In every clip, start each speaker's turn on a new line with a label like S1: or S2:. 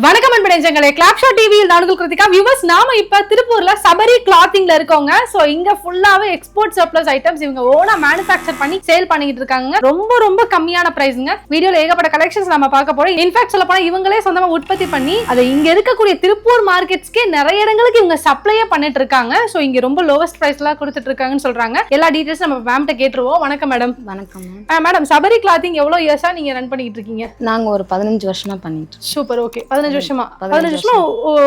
S1: வணக்கம் அன்பனேஜங்களே, கிளாப்ஷா டிவியில் நாடுகள் கிருத்திகா. வியூவர்ஸ், நாம இப்ப திருப்பூர்ல சபரி கிளாத்திங்ல இருக்கோங்க. சோ இங்க ஃபுல்லாவே எக்ஸ்போர்ட் சர்ப்ளஸ் ஐட்டம்ஸ் இவங்க ஓனா மேனுஃபேக்சர் பண்ணி சேல் பண்ணிட்டு இருக்காங்க. ரொம்ப கம்மியான பிரைஸ்ங்க. வீடியோல ஏகப்பட்ட கலெக்ஷன்ஸ் நம்ம பார்க்க போறோம். இன்ஃபேக்ட் சொல்ல போனா இவங்களே சொந்தமா உற்பத்தி பண்ணி அதை இங்க இருக்கக்கூடிய திருப்பூர் மார்க்கெட்ஸ்க்கே நிறைய இடங்களுக்கு இவங்க சப்ளையே பண்ணிட்டு இருக்காங்க. சோ இங்க ரொம்ப லோவஸ்ட் பிரைஸ்ல கொடுத்துட்டு இருக்காங்கன்னு சொல்றாங்க. எல்லா டீடைல்ஸ் நம்ம மேம்கிட்ட கேட்டுருவோம். வணக்கம் மேடம்.
S2: வணக்கம்
S1: மேடம், சபரி கிளாத்திங் எவ்வளவு இயர்ஸா நீங்க ரன் பண்ணிட்டு இருக்கீங்க?
S2: நாங்க ஒரு 15 வருஷமா பண்ணிட்டு.
S1: Super, okay. 15 வருஷமா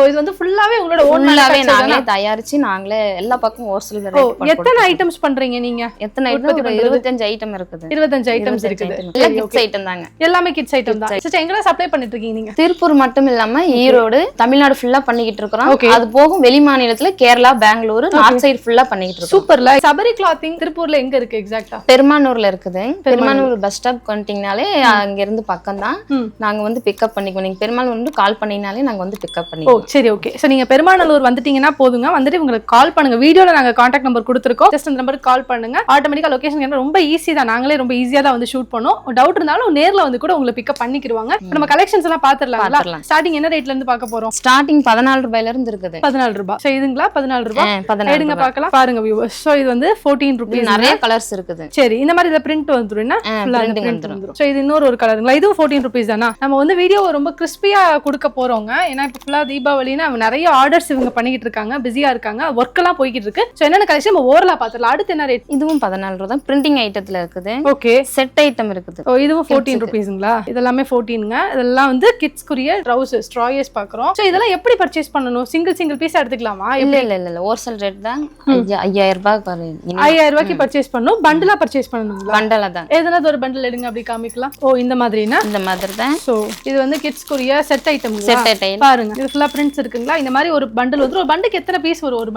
S1: இது வந்து ஃபுல்லாவே உங்களோட ஓன்
S2: ஃபுல்லாவே நாங்களே தயாரிச்சு நாங்களே எல்லா பக்கமும் ஹோல்சேல் ரேட்.
S1: எத்தனை ஐட்டம்ஸ் பண்றீங்க நீங்க?
S2: எத்தனை ஐட்டம்? 25 ஐட்டம் இருக்குது.
S1: 25 ஐட்டம்ஸ் இருக்குது.
S2: எல்லாம் கிட்ஸ் ஐட்டம் தாங்க.
S1: எல்லாமே கிட்ஸ் ஐட்டம் தான். சரி, எங்கலாம் சப்ளை பண்ணிட்டு இருக்கீங்க நீங்க?
S2: திருப்பூர் மட்டும் இல்லாம ஈரோடு, தமிழ்நாடு ஃபுல்லா பண்ணிக்கிட்டு இருக்கோம். அது போக வெளி மாநிலத்துல கேரளா, பெங்களூரு, நார்த் சைடு ஃபுல்லா பண்ணிக்கிட்டு இருக்கோம்.
S1: சூப்பர்ல. சபரி கிளாத்திங் திருப்பூர்ல எங்க இருக்கு எக்ஸாக்ட்டா?
S2: பெருமானூர்ல இருக்குது. பெருமானூர் பஸ் ஸ்டாப் வந்துட்டீங்கனாலே அங்க இருந்து பக்கம் தான். நாங்க வந்து பிக்கப் பண்ணிக்குவோம். நீங்க பெருமானூர் வந்து கால் பண்ணீங்கனாலே நாங்க வந்து பிக்கப் பண்ணிக்குவோம்.
S1: சரி, ஓகே. சோ நீங்க பெருமாநல்லூர் வந்துட்டீங்கன்னா போதுங்க. வந்துட்டு உங்களுக்கு கால் பண்ணுங்க. வீடியோல நாங்க கான்டாக்ட் நம்பர் கொடுத்திருக்கோம். ஜஸ்ட் அந்த நம்பருக்கு கால் பண்ணுங்க. ஆட்டோமேட்டிக்கா லொகேஷன் ரொம்ப ஈஸி தான். நாங்களே ரொம்ப ஈஸியா தான் வந்து ஷூட் பண்ணோம். டவுட் இருந்தாலும் நேர்ல வந்து கூட உங்களுக்கு பிக்கப் பண்ணிக்கிடுவாங்க. நம்ம கலெக்ஷன்ஸ் எல்லாம் பாத்துறலாம்ல. ஸ்டார்டிங் என்ன ரேட்ல இருந்து பார்க்க போறோம்?
S2: ஸ்டார்டிங் 14 ரூபாயில இருந்து இருக்குது.
S1: 14 ரூபாய். சோ இதுங்களா 14 ரூபாய். எடுங்க பார்க்கலாம். பாருங்க வியூவர்ஸ். சோ இது வந்து 14 ரூபாய்.
S2: நிறைய கலர்ஸ் இருக்குது.
S1: சரி, இந்த மாதிரி பிரிண்ட் வந்துரும்னா ஃபுல்லா பிரிண்ட் வந்துரும். சோ இது இன்னொரு கலருங்களா? இதுவும் 14 ரூபாய் தானா? நம்ம வந்து வீடியோ ரொம்ப கிறிஸ்பியா கொடுக்க போறோங்க. ஏன்னா இப்ப ஃபுல்லா தீபாவளினா நிறைய ஆர்டர்ஸ் இவங்க பண்ணிக்கிட்டு இருக்காங்க. பிஸியா இருக்காங்க. ஒர்க் எல்லாம் போய்கிட்டு இருக்கு. சோ என்னென்ன கலெக்ஷன் நம்ம ஓரலா பாத்துறலாம். அடுத்து என்ன ரேட்?
S2: இதுவும் 14 ரூபாய் தான். பிரிண்டிங் ஐட்டத்துல இருக்குது.
S1: ஓகே.
S2: செட் ஐட்டம் இருக்குது.
S1: ஓ, இதுவும் 14 ரூபாய்ங்களா? இதெல்லாம் 14ங்க. இதெல்லாம் வந்து கிட்ஸ்க்குரிய ட்ரவுசர்ஸ், ட்ராயர்ஸ் பாக்குறோம். சோ இதெல்லாம் எப்படி பர்ச்சேஸ் பண்ணனும்? சிங்கிள் பீஸ் எடுத்துக்கலாமா?
S2: இல்ல ஹோல்சேல் ரேட் தான். 5000 ரூபாய் பாரு.
S1: 5000 ரூபாய்க்கு பர்ச்சேஸ் பண்ணனும். பண்டலா பர்ச்சேஸ் பண்ணனுங்களா?
S2: பண்டலா தான்.
S1: ஏதாவது ஒரு பண்டல் எடுங்க, அப்படி காமிக்கலாம். ஓ, இந்த மாதிரினா?
S2: இந்த மாதிரி தான்.
S1: சோ இது வந்து கிட்ஸ்க்குரிய செட் ஐட்டம்.
S2: செட் ஐட்டம்
S1: பாருங்க. இது ஃபுல்லா பிரிண்ட்ஸ் இருக்குங்களா? இந்த மாதிரி ஒரு பண்டல் வந்து ஒரு பண்டுக்கு எத்தனை பீஸ் வரும்? ஒரு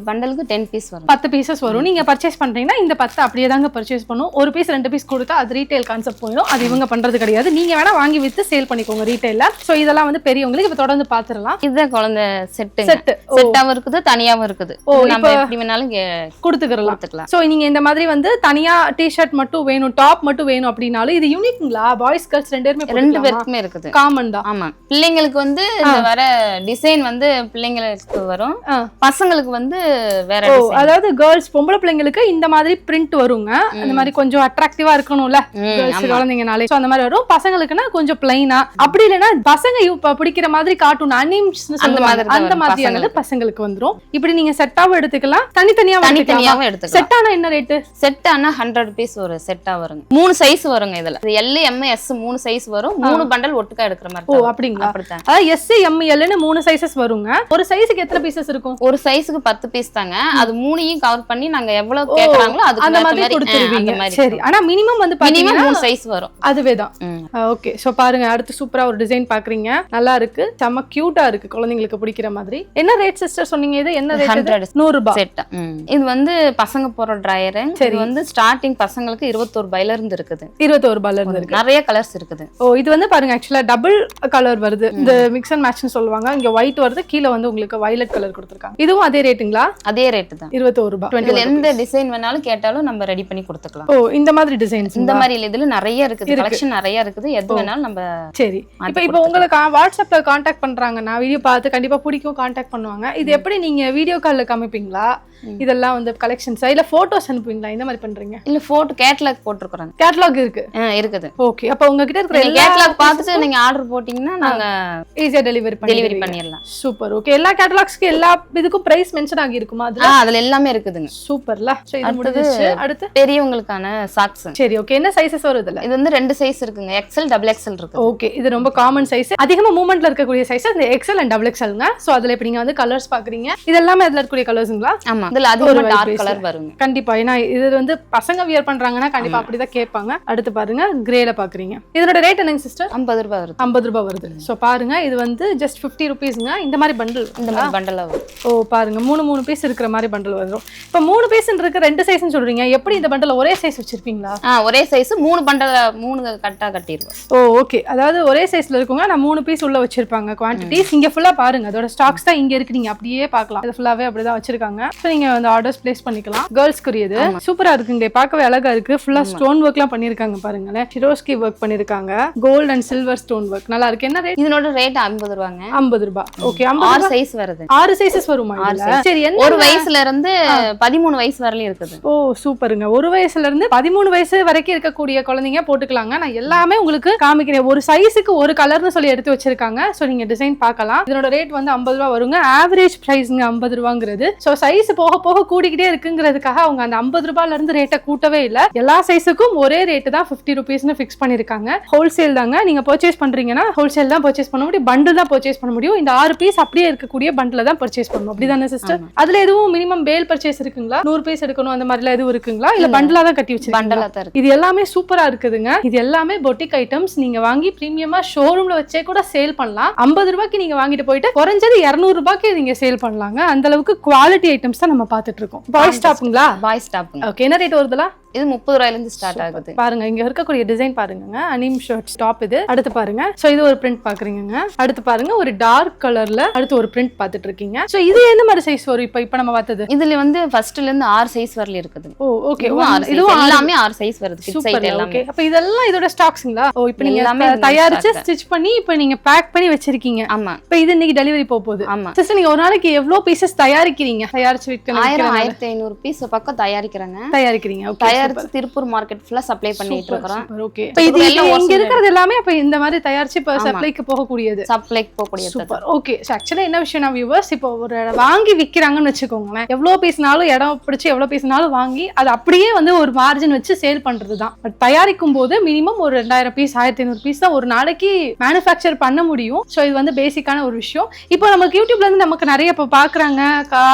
S1: பண்டலுக்கு
S2: 10 பீஸ் வரும்.
S1: 10 பீசஸ் வரும். நீங்க பர்ச்சேஸ் பண்றீங்கன்னா இந்த 10 அப்படியே தாங்க பர்ச்சேஸ் பண்ணும். ஒரு பீஸ் 2 பீஸ் கொடுத்தா அது ரீட்டைல் கான்செப்ட் போயிடும். அது இவங்க பண்றது கிடையாது. நீங்க வேணா வாங்கி வித்து சேல் பண்ணிக்கோங்க ரீட்டைல்ல. சோ இதெல்லாம் வந்து பெரியவங்களுக்கு இப்ப தொடர்ந்து பாத்துறலாம்.
S2: இதுதான் குழந்தை செட்டாவும் இருக்குது, தனியாவும் இருக்குது. நம்ம எப்படி வேணாலும் கொடுத்துக்கலாம்.
S1: சோ நீங்க இந்த மாதிரி வந்து தனியா டி-ஷர்ட் மட்டும் வேணும், டாப் மட்டும் வேணும் அப்படினாலும் இது யூனிக்ங்களா? பாய்ஸ் கேர்ள்ஸ் ரெண்டு
S2: பேருக்குமே இருக்குது.
S1: காமன் தான்.
S2: ஆமா, பிள்ளைங்களுக்கு வந்து இந்த வர டிசைன் வந்து பிள்ளைங்களுக்கு வரும், பசங்களுக்கு வந்து வேற டிசைன்.
S1: அதாவது கேர்ள்ஸ் பொம்பளை பிள்ளைங்களுக்கு இந்த மாதிரி பிரிண்ட் வருங்க. அந்த மாதிரி கொஞ்சம் அட்ராக்டிவா இருக்கணும்ல கேர்ள்ஸ் குழந்தைங்கனாலே. சோ அந்த மாதிரி வரும். பசங்களுக்குன்னா கொஞ்சம் பிளைனா, அப்படி இல்லைன்னா பசங்க பிடிக்கிற மாதிரி கார்ட்டூன் அனிம்ஸ் அந்த மாதிரியானது பசங்களுக்கு வந்துரும். இப்படி நீங்க செட்டாவும் எடுத்துக்கலாம், தனித்தனியாவும் எடுத்துக்கலாம். செட் ஆனா என்ன ரேட்?
S2: செட் ஆனா 100 பீஸ் ஒரு செட்டா வருங்க. 3 சைஸ் வருங்க. இதுல L, M, S 3 சைஸ் வரும். 3 பண்டல் ஒட்டுக்கா எடுக்கிற மாதிரி.
S1: ஓ, அப்படிங்களா? அதாவது S, M, L ன்னு 3 சைஸஸ் வருங்க. ஒரு சைஸ்க்கு எத்தனை பீசஸ் இருக்கும்?
S2: ஒரு சைஸ்க்கு 10 பீஸ் தாங்க. அது 3யும் கவர் பண்ணி நாங்க எவ்வளவு கேக்குறாங்களோ அதுக்கு
S1: அந்த மாதிரி கொடுத்துருவீங்க. சரி, ஆனா மினிமம் வந்து
S2: பாத்தீங்கன்னா 3 சைஸ் வரும்.
S1: அதுவேதான். ஓகே. சோ பாருங்க, அடுத்து சூப்பரா ஒரு டிசைன் பாக்குறீங்க. நல்லா இருக்கு, செம்ம கியூட்டா இருக்கு, குழந்தைங்களுக்கு பிடிக்கிற மாதிரி. என்ன ரேட் சிஸ்டர் சொன்னீங்க? இது என்ன ரேட்? 100 ரூபாய் செட்.
S2: இது வந்து பசங்க போற டிரையர். இது வந்து ஸ்டார்டிங் பசங்களுக்கு 21 ரூபாயில இருந்து இருக்குது.
S1: 21 ரூபாயில இருந்து இருக்கு.
S2: நிறைய கலர்ஸ் இருக்குது.
S1: ஓ, இது வந்து பாருங்க, ஆக்சுவலா டபுள் கலர் வருது. இந்த மிக்ஸ் அண்ட் மேட்ச்னு சொல்லுவாங்க. இங்க ஒயிட் வருது, கீழ வந்து உங்களுக்கு வயலட் கலர் கொடுத்திருக்காங்க. இதுவும் அதே ரேட்டுங்களா?
S2: அதே ரேட் தான்.
S1: 21 ரூபாய்.
S2: இதுல எந்த டிசைன் வேணாலும் கேட்டாலும் நம்ம ரெடி பண்ணி கொடுத்துக்கலாம்.
S1: ஓ, இந்த மாதிரி டிசைன்ஸ்
S2: இந்த மாதிரி இதுல நிறைய இருக்குது, கலெக்ஷன் நிறைய இருக்குது. எது வேணாலும் நம்ம.
S1: சரி, இப்போ உங்களுக்கு வாட்ஸ்அப்ல கான்டாக்ட் பண்றாங்கன்னா வீடியோ பார்த்து கண்டிப்பா பிடிக்கும், கான்டாக்ட் பண்ணுவாங்க. இது எப்படி நீங்க வீடியோ கால்ல காமிப்பீங்களா? இதெல்லாம் வந்து கலெக்ஷன்ஸ் இல்ல போட்டோஸ் அனுப்புவீங்களா? இந்த மாதிரி பண்றீங்க?
S2: இல்ல போட்டோ கேட்டலாக் போட்டுருக்காங்க.
S1: கேட்டலாக் இருக்கு.
S2: இருக்குது.
S1: ஓகே. அப்ப உங்ககிட்ட இருக்கிற
S2: கேட்டலாக் பார்த்துட்டு நீங்க ஆர்டர் போட்டீங்கன்னா நாங்க
S1: ஈஸியா டெலிவரி பண்ணிடலாம். சூப்பர். ஓகே. எல்லா கேட்டலாக்ஸ்க்கு எல்லா இதுக்கும் பிரைஸ் மென்ஷன் ஆகி இருக்குமா?
S2: அதுல எல்லாமே இருக்குதுங்க.
S1: சூப்பர்ல. சோ இது முடிஞ்சிச்சு. அடுத்து
S2: பெரியவங்களுக்கான சாக்ஸ்.
S1: சரி, ஓகே. என்ன சைஸஸ் வருது?
S2: இது வந்து 2 சைஸ் இருக்குங்க. XL, XXL இருக்கு.
S1: ஓகே. இது ரொம்ப காமன் சைஸ். அதிகமா மூவ்மெண்ட்ல இருக்கக்கூடிய சைஸ் இந்த XL and XXLங்க. சோ அதுல இப்ப நீங்க வந்து கலர்ஸ் பாக்குறீங்க. இதெல்லாம் அதுல இருக்கக்கூடிய கலர்ஸ்ங்களா?
S2: ஆமா, இதுல அதிகமா டார்க் கலர் வருங்க.
S1: கண்டிப்பா. ஏன்னா இது வந்து பசங்க வியர் பண்றாங்கன்னா கண்டிப்பா அப்படிதான் கேட்பாங்க. அடுத்து பாருங்க, கிரேல பாக்குறீங்க. இதோட ரேட் என்னங்க சிஸ்டர்?
S2: 50 ரூபாய் வருது.
S1: 50 ரூபாய் வருது. சோ பாருங்க, இது வந்து ஜஸ்ட் 50 ரூபீஸ்ங்க. இந்த மாதிரி பண்டல்,
S2: இந்த மாதிரி பண்டலா வரும்.
S1: ஓ, பாருங்க, 3 பீஸ் இருக்கிற மாதிரி பண்டல் வரும். இப்ப 3 பீஸ் இருக்கு, 2 சைஸ்னு சொல்றீங்க. எப்படி இந்த பண்டல் ஒரே சைஸ் வச்சிருப்பீங்களா?
S2: ஒரே சைஸ் 3 பண்டல் 3 கட்டா கட்டிடுவோம்.
S1: ஓ, ஓகே. அதாவது ஒரே சைஸ்ல இருக்குங்க. நான் 3 பீஸ் உள்ள வச்சிருப்பாங்க. குவான்டிட்டிஸ் இங்க ஃபுல்லா பாருங்க. அதோட ஸ்டாக்ஸ் தான் இங்க இருக்கு. நீங்க அப்படியே பார்க்கலாம். இது ஃபுல்லாவே அப்படிதான் வச்சிருக்காங்க. சோ நீங்க வந்து ஆர்டர்ஸ் பிளேஸ் பண்ணிக்கலாம். கேர்ள்ஸ்க்குரியது சூப்பரா இருக்குங்க. பார்க்கவே அழகா இருக்கு. ஃபுல்லா ஸ்டோன் ஒர்க்லாம் பண்ணிருக்காங்க பாருங்களேன். ஷிரோஸ்கி ஒர்க் பண்ணிருக்காங்க. Gold and silver stone work நல்லா இருக்கு. என்ன ரேட்?
S2: இது இதனோட ரேட் 50 ரூபாங்க.
S1: 50 ரூபாய். ஓகே,
S2: 6 சைஸ் வருது.
S1: 6 சைஸஸ் வருமா இதுல? சரி, என்ன
S2: ஒரு வயசுல இருந்து 13 வயசு வரையிலும் இருக்குது.
S1: ஓ சூப்பருங்க. ஒரு வயசுல இருந்து 13 வயசு வரைக்கும் இருக்கக்கூடிய குழந்தைங்க போட்டுக்கலாங்க. நான் எல்லாமே உங்களுக்கு காமிக்கிறேன். ஒரு சைஸுக்கு ஒரு கலர்னு சொல்லி எடுத்து வச்சிருக்காங்க. சோ நீங்க டிசைன் பார்க்கலாம். இதனோட ரேட் வந்து 50 ரூபாய் வருங்க. ஆவரேஜ் பிரைஸ்ங்க 50 ரூபாங்கிறது. சோ சைஸ் போக போக கூடிக்கிட்டே இருக்குங்கிறதுக்காக அவங்க அந்த 50 ரூபாயில இருந்து ரேட்டை கூட்டவே இல்ல. எல்லா சைஸுக்கும் ஒரே ரேட்டு தான் 50 ரூபீஸ்னு ஃபிக்ஸ் பண்ணிருக்காங்க. ஹோல்சேல் தாங்க. நீங்க பர்ச்சேஸ் பண்றீங்கன்னா ஹோல்சேல் தான் பர்ச்சேஸ் பண்ண முடியும், பண்டில் தான் பர்ச்சேஸ் பண்ண முடியும். இந்த 6 பீஸ் அப்படியே இருக்கக்கூடிய பண்டில் தான் பர்ச்சேஸ் பண்ணணும். அப்படிதானே சிஸ்டர்? அதுல எதுவும் மினிமம் பேல் பர்ச்சேஸ் இருக்குங்களா? 100 பீஸ் எடுக்கணும் அந்த மாதிரிலாம் எதுவும் இருக்குங்களா? இல்ல பண்டிலா தான் கட்டி வச்சிருக்கீங்களா? இது எல்லாமே சூப்பரா இருக்குதுங்க. இது எல்லாமே பொட்டிக் ஐட்டம்ஸ். நீங்க வாங்கி பிரீமியமா ஷோரூம்ல வச்சே கூட சேல் பண்ணலாம். 50 ரூபாய்க்கு நீங்க வாங்கிட்டு போயிட்டு குறைஞ்சது 200 ரூபாய்க்கு நீங்க சேல் பண்ணலாங்க. அந்த அளவுக்கு குவாலிட்டி ஐட்டம்ஸ் தான் நம்ம பாத்துட்டு இருக்கோம். பாய்ஸ் டாப்புங்களா?
S2: Boys top.
S1: ஓகே, என்ன ரேட் வருதுல?
S2: இது 30 ரூபாயில இருந்து ஸ்டார்ட் ஆகுது.
S1: பாருங்க, இங்க இருக்கக்கூடிய டிசைன் பாருங்க. அனிம் ஷர்ட் டாப் இது. அடுத்து பாருங்க. சோ இது ஒரு பிரிண்ட் பாக்குறீங்க. அடுத்து பாருங்க, ஒரு டார்க் கலர்ல அடுத்து ஒரு பிரிண்ட் பாத்துட்டு இருக்கீங்க. சோ இது என்ன மாதிரி சைஸ் வரும்? இப்ப நம்ம பார்த்தது இதுல
S2: வந்து ஃபர்ஸ்ட்ல இருந்து 6 சைஸ் வரல இருக்குது.
S1: ஓ ஓகே,
S2: இதுவும் எல்லாமே 6 சைஸ் வருது. ஃபிக்ஸ் சைஸ் எல்லாமே.
S1: ஓகே, அப்ப இதெல்லாம் இதோட ஸ்டாக்ஸ்ங்களா? ஓ இப்போ நீங்க எல்லாமே தயாரிச்சு ஸ்டிட்ச் பண்ணி இப்போ நீங்க பேக் பண்ணி வச்சிருக்கீங்க.
S2: ஆமா.
S1: இப்போ இது இன்னைக்கு டெலிவரி போகுது.
S2: ஆமா
S1: சிஸ்டர், நீங்க ஒரு நாளைக்கு எவ்வளவு பீசஸ் தயாரிக்கிறீங்க? தயாரிச்சு விற்கணும்.
S2: 1500 பீஸ் பக்கம் தயாரிக்கிறீங்க.
S1: ஓகே,
S2: தயாரிச்சு திருப்பூர் மார்க்கெட் ஃபுல்லா சப்ளை பண்ணிட்டு இருக்கோம்.
S1: ஓகே, இப்போ இது இங்க இருக்குறது எல்லாமே அப்ப இந்த மாதிரி தயாரிச்சு இப்ப சப்ளைக்கு போகக்கூடியது.
S2: சப்ளைக்கு போகக்கூடியது.
S1: சூப்பர். ஓகே, சோ एक्चुअली என்ன விஷயம்னா வியூவர்ஸ், இப்போ ஒரு வாங்கி விக்கிறாங்கன்னு வெச்சுக்கோங்களேன். எவ்வளவு பீஸ்னாலும் இடம் பிடிச்சு எவ்வளவு பீஸ்னாலும் வாங்கி அது அப்படியே வந்து ஒரு மார்ஜின் வச்சு சேல் பண்றதுதான். பட் தயாரிக்கும் போது மினிமம் ஒரு 2000 பீஸ் 1500 பீஸ் தான் ஒரு நாளைக்கு மேனுஃபேக்சர் பண்ண முடியும். சோ இது வந்து பேசிக்கான ஒரு விஷயம். இப்போ நமக்கு யூடியூப்ல இருந்து நமக்கு நிறைய இப்போ பாக்குறாங்க,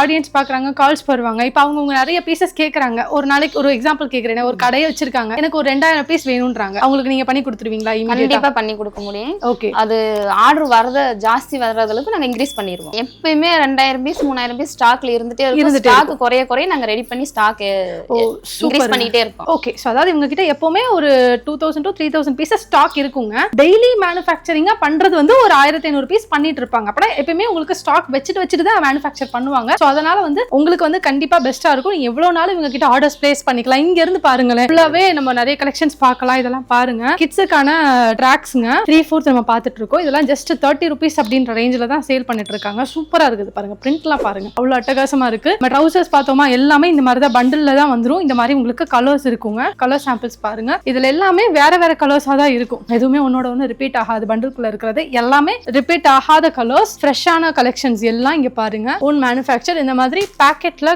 S1: ஆடியன்ஸ் பாக்குறாங்க, கால்ஸ் வருவாங்க. இப்போ அவங்க நிறைய பீசஸ் கேக்குறாங்க. ஒரு நாளைக்கு ஒரு எக்ஸாம்பிள் கேக்குறேன். ஒரு கடையை வச்சிருக்காங்க, எனக்கு ஒரு 2000 பீஸ் வேணும்ன்றாங்க. அவங்களுக்கு நீங்க பண்ணி கொடுத்துருவீங்களா?
S2: கண்டிப்பா பண்ணி கொடுக்க முடியும்.
S1: ஓகே,
S2: அது ஆர்டர் வரத ஜாஸ்தி வர்றதுக்கு நாங்க இன்க்ரீஸ் பண்ணிடுவோம். எப்பயுமே 2000 பீஸ் 3000 பீஸ் ஸ்டாக்ல இருந்துட்டே இருக்கும். ஸ்டாக் குறைய நாங்க ரெடி பண்ணி ஸ்டாக் இன்க்ரீஸ் பண்ணிட்டே இருப்போம்.
S1: ஓகே, சோ அதாவது இவங்க கிட்ட எப்பவுமே ஒரு 2000 to 3000 பீஸ் ஸ்டாக் இருக்குங்க. டெய்லி மேனுஃபேக்சரிங்கா பண்றது வந்து ஒரு 1500 பீஸ் பண்ணிட்டு இருப்பாங்க. அப்ப எப்பவுமே உங்களுக்கு ஸ்டாக் வச்சுட்டு தான் மேனுஃபேக்சர் பண்ணுவாங்க. சோ அதனால வந்து உங்களுக்கு வந்து கண்டிப்பா பெஸ்டா இருக்கும். நீங்க எவ்வளவு நாள் இவங்க கிட்ட ஆர்டர்ஸ் பிளேஸ் பண்ணிக்கலாம். இங்க இருந்து பாருங்களேன், ஃபுல்லாவே நம்ம நிறைய கலெக்ஷன்ஸ் பார்க்கலாம். இதெல்லாம் பாருங்க, கிட்ஸுக்கான ட்ராக்ஸ்ங்க 3/4 நம்ம பார்த்துட்டு இருக்கோம். இதெல்லாம் ஜஸ்ட் 30 ரூபீஸ் அப்படின்ற ரேஞ்சில தான் சேல் பண்ணிட்டு இருக்காங்க. சூப்பரா இருக்குது பாருங்க. பிரிண்ட்லாம் பாருங்க, அவ்வளவு அட்டகாசமா இருக்கு. ட்ரவுசர்ஸ் பார்த்தோமா எல்லாமே இந்த மாதிரி தான் பண்டில்ல தான் வந்துரும். இந்த மாதிரி உங்களுக்கு கலர்ஸ் இருக்குங்க. கலர் சாம்பிள்ஸ் பாருங்க. இதுல எல்லாமே வேற வேற கலர்ஸா தான் இருக்கும். எதுவுமே ஒன்னோட ஒன்று ரிப்பீட் ஆகாது. பண்டில்குள்ள இருக்கிறது எல்லாமே ரிப்பீட் ஆகாத கலர்ஸ், ஃப்ரெஷ்ஷான கலெக்ஷன்ஸ் எல்லாம் இங்க பாருங்க. Own manufacture. இந்த மாதிரி பேக்கெட்ல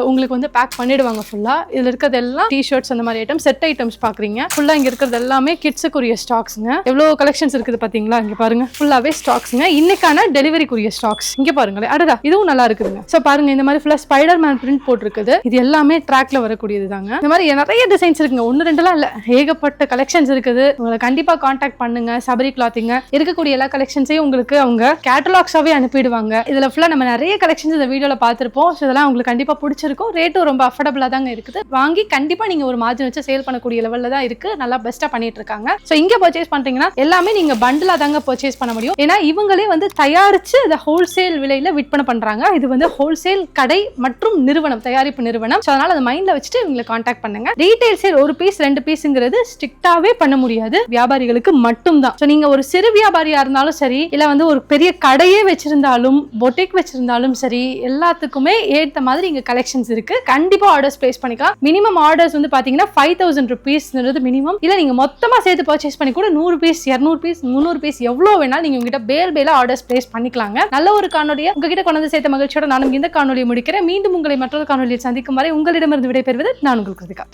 S1: உங்களுக்கு வந்து பேக் பண்ணிடுவாங்க ஃபுல்லா. இதுல இருக்கிறது எல்லாம் டி-ஷர்ட்ஸ் அந்த மாதிரி ஐட்டம், செட் ஐட்டம்ஸ் பாக்குறீங்க. ஃபுல்லா இங்க இருக்கிறது எல்லாமே கிட்ஸுக்குரிய ஸ்டாக்ஸ்ங்க. எவ்வளவு கலெக்ஷன்ஸ் இருக்குது பாத்தீங்களா? இங்க பாருங்க, ஃபுல்லாவே ஸ்டாக்ஸ்ங்க. இன்னைக்கான டெலிவரிக்குரிய ஸ்டாக்ஸ் இங்க பாருங்களேன். அடடா, இதுவும் நல்லா இருக்குதுங்க. சோ பாருங்க, இந்த மாதிரி ஃபுல்லா ஸ்பைடர்மேன் பிரிண்ட் போட்டுருக்குது. இது எல்லாமே ட்ராக்ல வரக்கூடியது தாங்க. இந்த மாதிரி நிறைய டிசைன்ஸ் இருக்குங்க. 1-2 இல்ல, ஏகப்பட்ட கலெக்ஷன்ஸ் இருக்குது. உங்களை கண்டிப்பா கான்டாக்ட் பண்ணுங்க. சபரி கிளாத்திங் இருக்கக்கூடிய எல்லா கலெக்ஷன்ஸையும் உங்களுக்கு அவங்க கேட்டலாக்ஸாவே அனுப்பிடுவாங்க. இதுல ஃபுல்லா நம்ம நிறைய கலெக்ஷன்ஸ் இந்த வீடியோல பார்த்திருப்போம். சோ இதெல்லாம் உங்களுக்கு கண்டிப்பா பிடிச்சிருக்கும். ரேட்டும் ரொம்ப அஃபோர்டபிளா தாங்க இருக்குது. வாங்கி கண்டிப்பா நீங்க ஒரு மார்ஜின் வச்சு சேல் பண்ணக்கூடிய லெவல்ல தான் இருக்கு. நல்லா பெஸ்டா பண்ணிட்டு இருக்காங்க. சோ இங்க பர்ச்சேஸ் பண்றீங்கன்னா எல்லாமே நீங்க பண்டிலா தாங்க பர்ச்சேஸ் பண்ண முடியும். ஏன்னா இவங்களே வந்து தயாரிச்சு அதை ஹோல்சேல் விலையில விற்பனை பண்றாங்க. இது வந்து ஹோல்சேல் கடை மற்றும் நிறுவனம், தயாரிப்பு நிறுவனம். சோ அதனால அதை மைண்ட்ல வச்சுட்டு இவங்களை கான்டாக்ட் பண்ணுங்க. ரீட்டைல் சேல் 1 பீஸ் 2 பீஸ்ங்கிறது ஸ்ட்ரிக்டாவே பண்ண முடியாது, வியாபாரிகளுக்கு மட்டும் தான். சோ நீங்க ஒரு சிறு வியாபாரியா இருந்தாலும் சரி, இல்ல வந்து ஒரு பெரிய கடையே வச்சிருந்தாலும், பொட்டிக் வச்சிருந்தாலும் சரி, எல்லாத்துக்குமே ஏற்ற மாதிரி இங்க கலெக்ஷன்ஸ் இருக்கு. கண்டிப்பா ஆர்டர்ஸ் பிளேஸ் பண்ணிக்கலாம். மினிமம் ஆர்டர்ஸ் வந்து பாத்தீங்கன்னா 5000 ரூபீஸ்ங்கிறது மினிமம். இல்ல நீங்க மொத்தமா சேர்த்து பர்ச்சேஸ் பண்ணி கூட 100 பீஸ் 200 பீஸ் 300 பீஸ் எவ்வளவு வேணாலும் நீங்க உங்ககிட்ட பேலா ஆர்டர்ஸ் பிளேஸ் பண்ணிக்கலாங்க. நல்ல ஒரு காணொலியை உங்ககிட்ட கொண்டு வந்து சேர்த்த மகிழ்ச்சியோட நானும் இந்த காணொலியை முடிக்கிறேன். மீண்டும் உங்களை மற்றொரு காணொலியில் சந்திக்கும் வரை உங்களிடமிருந்து விடைபெறுவது நான் உங்கள் கிருத்திகா.